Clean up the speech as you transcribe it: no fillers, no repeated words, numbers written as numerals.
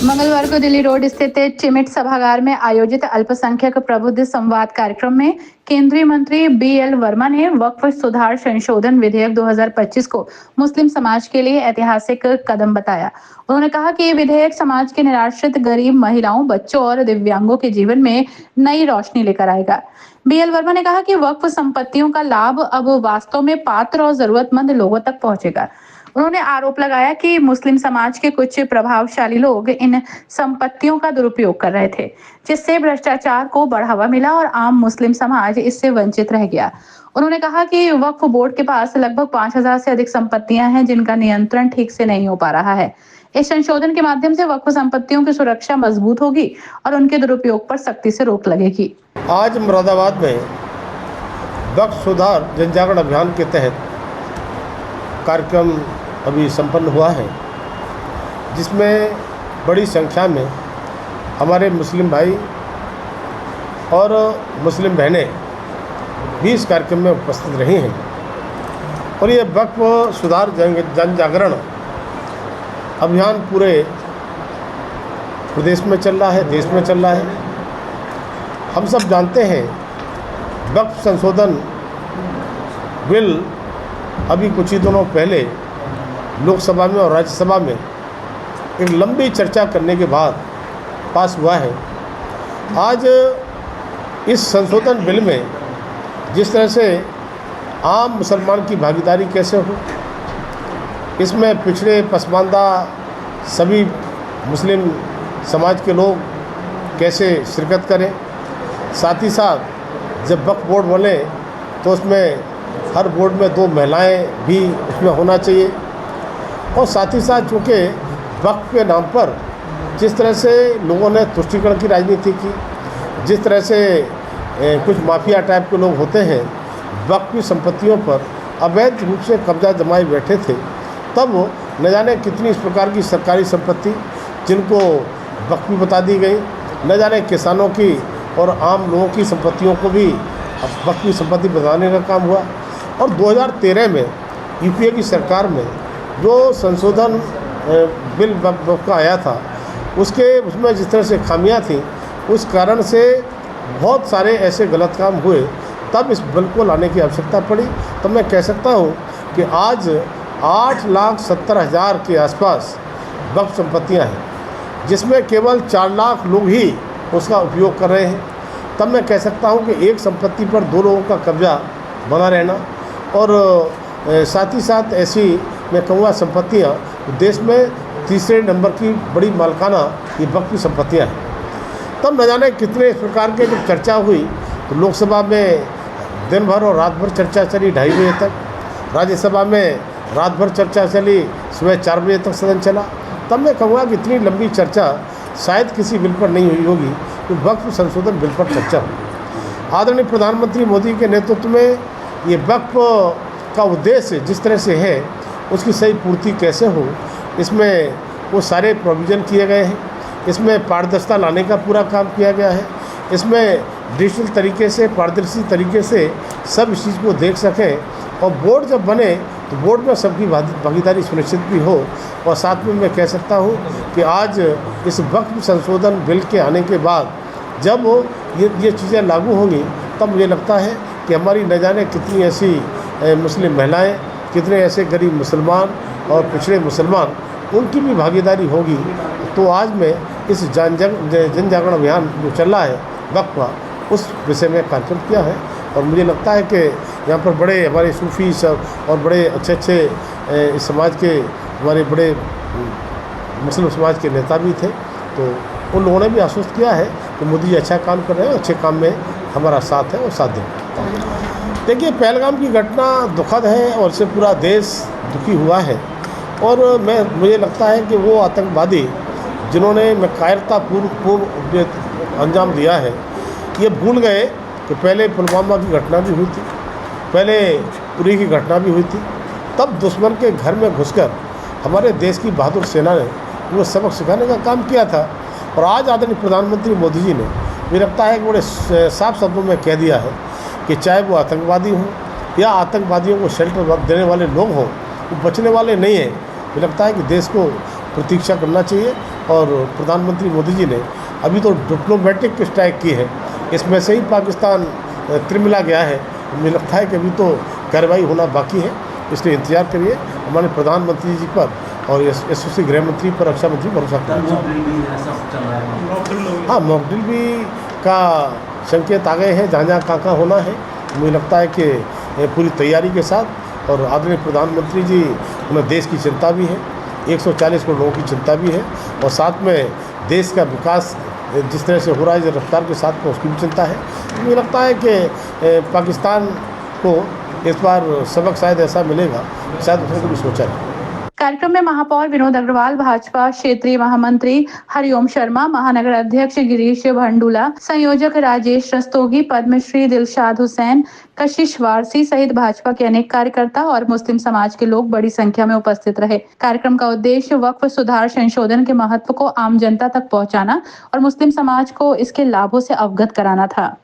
मंगलवार को दिल्ली रोड स्थित टिमिट सभागार में आयोजित अल्पसंख्यक प्रबुद्ध संवाद कार्यक्रम में केंद्रीय मंत्री बीएल वर्मा ने वक्फ सुधार संशोधन विधेयक 2025 को मुस्लिम समाज के लिए ऐतिहासिक कदम बताया। उन्होंने कहा कि ये विधेयक समाज के निराश्रित, गरीब, महिलाओं, बच्चों और दिव्यांगों के जीवन में नई रोशनी लेकर आएगा। बीएल वर्मा ने कहा कि वक्फ संपत्तियों का लाभ अब वास्तव में पात्र और जरूरतमंद लोगों तक पहुंचेगा। उन्होंने आरोप लगाया कि मुस्लिम समाज के कुछ प्रभावशाली लोग इन संपत्तियों का दुरुपयोग कर रहे थे, जिससे भ्रष्टाचार को बढ़ावा मिला और आम मुस्लिम समाज इससे वंचित रह गया। उन्होंने कहा कि वक्फ बोर्ड के पास लगभग 5000 से अधिक संपत्तियां हैं जिनका नियंत्रण ठीक से नहीं हो पा रहा है। इस संशोधन के माध्यम से वक्फ संपत्तियों की सुरक्षा मजबूत होगी और उनके दुरुपयोग पर सख्ती से रोक लगेगी। आज मुरादाबाद में वक्फ सुधार जन जागरण अभियान के तहत कार्यक्रम अभी संपन्न हुआ है, जिसमें बड़ी संख्या में हमारे मुस्लिम भाई और मुस्लिम बहनें भी इस कार्यक्रम में उपस्थित रही हैं। और ये वक्फ सुधार जन जागरण अभियान पूरे प्रदेश में चल रहा है, देश में चल रहा है। हम सब जानते हैं वक्फ संशोधन बिल अभी कुछ ही दिनों पहले लोकसभा में और राज्यसभा में एक लंबी चर्चा करने के बाद पास हुआ है। आज इस संशोधन बिल में जिस तरह से आम मुसलमान की भागीदारी कैसे हो, इसमें पिछड़े पसमानदा सभी मुस्लिम समाज के लोग कैसे शिरकत करें, साथ ही साथ जब वक्फ बोर्ड बने तो उसमें हर बोर्ड में 2 महिलाएं भी उसमें होना चाहिए। और साथ ही साथ चूँकि वक्फ के नाम पर जिस तरह से लोगों ने तुष्टीकरण की राजनीति की, जिस तरह से कुछ माफिया टाइप के लोग होते हैं वक्फ की संपत्तियों पर अवैध रूप से कब्जा जमाए बैठे थे, तब न जाने कितनी इस प्रकार की सरकारी संपत्ति जिनको वक्फ भी बता दी गई, न जाने किसानों की और आम लोगों की संपत्तियों को भी वक्फ की संपत्ति बताने का काम हुआ। और 2013 में यूपीए की सरकार में जो संशोधन बिल वक्फ का आया था उसमें जिस तरह से खामियां थी, उस कारण से बहुत सारे ऐसे गलत काम हुए, तब इस बिल को लाने की आवश्यकता पड़ी। तब मैं कह सकता हूं कि आज 8,70,000 के आसपास वक्फ संपत्तियां हैं, जिसमें केवल 4 लाख लोग ही उसका उपयोग कर रहे हैं। तब मैं कह सकता हूं कि एक संपत्ति पर 2 लोगों का कब्जा बना रहना, और साथ ही साथ ऐसी मैं कहूँगा संपत्तियाँ देश में तीसरे नंबर की बड़ी मालिकाना ये वक्फ की संपत्तियाँ हैं। तब न जाने कितने इस प्रकार के जब चर्चा हुई तो लोकसभा में दिन भर और रात भर चर्चा चली 2:30 बजे तक, राज्यसभा में रात भर चर्चा चली, सुबह 4 बजे तक सदन चला। तब मैं कहूँगा कि इतनी लंबी चर्चा शायद किसी बिल पर नहीं हुई होगी, तो वक्फ संशोधन बिल पर चर्चा हुई। आदरणीय प्रधानमंत्री मोदी के नेतृत्व में ये वक्फ का उद्देश्य जिस तरह से है उसकी सही पूर्ति कैसे हो, इसमें वो सारे प्रोविज़न किए गए हैं। इसमें पारदर्शिता लाने का पूरा काम किया गया है। इसमें डिजिटल तरीके से, पारदर्शी तरीके से सब इस चीज़ को देख सकें, और बोर्ड जब बने तो बोर्ड में सबकी भागीदारी सुनिश्चित भी हो। और साथ में मैं कह सकता हूँ कि आज इस वक्फ संशोधन बिल के आने के बाद जब ये चीज़ें लागू होंगी, तब मुझे लगता है कि हमारी न जाने कितनी ऐसी मुस्लिम महिलाएं, कितने ऐसे गरीब मुसलमान और पिछड़े मुसलमान, उनकी भी भागीदारी होगी। तो आज मैं इस जन जागरण अभियान जो चल रहा है वक्फ का, उस विषय में कार्यक्रम किया है। और मुझे लगता है कि यहाँ पर बड़े हमारे सूफ़ी सब और बड़े अच्छे इस समाज के हमारे बड़े मुस्लिम समाज के नेता भी थे, तो उन लोगों ने भी आश्वस्त किया है कि मोदी जी अच्छा काम कर रहे हैं, अच्छे काम में हमारा साथ है और साथ देंगे। देखिए, पहलगाम की घटना दुखद है और इससे पूरा देश दुखी हुआ है। और मुझे लगता है कि वो आतंकवादी जिन्होंने कायरतापूर्व अंजाम दिया है, ये भूल गए कि पहले पुलवामा की घटना भी हुई थी, पहले उरी की घटना भी हुई थी। तब दुश्मन के घर में घुसकर हमारे देश की बहादुर सेना ने वो सबक सिखाने का काम किया था। और आज आदरणीय प्रधानमंत्री मोदी जी ने, मुझे लगता है कि बड़े साफ शब्दों में कह दिया है कि चाहे वो आतंकवादी हों या आतंकवादियों को शेल्टर देने वाले लोग हों, वो बचने वाले नहीं हैं। मुझे लगता है कि देश को प्रतीक्षा करना चाहिए और प्रधानमंत्री मोदी जी ने अभी तो डिप्लोमेटिक स्ट्राइक की है, इसमें से ही पाकिस्तान तिरमिला गया है। मुझे लगता है कि अभी तो कार्रवाई होना बाकी है, इसलिए इंतजार करिए। हमारे प्रधानमंत्री जी पर और यशस्वी गृह मंत्री पर, रक्षा मंत्री भरोसा करना हाँ, मॉकड्रिल भी का संकेत आ गए हैं, जहाँ जहाँ कहाँ होना है। मुझे लगता है कि पूरी तैयारी के साथ, और आदरणीय प्रधानमंत्री जी, उन्हें देश की चिंता भी है, 140 करोड़ लोगों की चिंता भी है, और साथ में देश का विकास जिस तरह से हो रहा है, जिस रफ्तार के साथ में, उसकी भी चिंता है। मुझे लगता है कि पाकिस्तान को इस बार सबक शायद ऐसा मिलेगा, शायद उसने कभी सोचा नहीं। कार्यक्रम में महापौर विनोद अग्रवाल, भाजपा क्षेत्रीय महामंत्री हरिओम शर्मा, महानगर अध्यक्ष गिरीश भंडूला, संयोजक राजेश रस्तोगी, पद्मश्री दिलशाद हुसैन, कशिश वारसी सहित भाजपा के अनेक कार्यकर्ता और मुस्लिम समाज के लोग बड़ी संख्या में उपस्थित रहे। कार्यक्रम का उद्देश्य वक्फ सुधार संशोधन के महत्व को आम जनता तक पहुंचाना और मुस्लिम समाज को इसके लाभों से अवगत कराना था।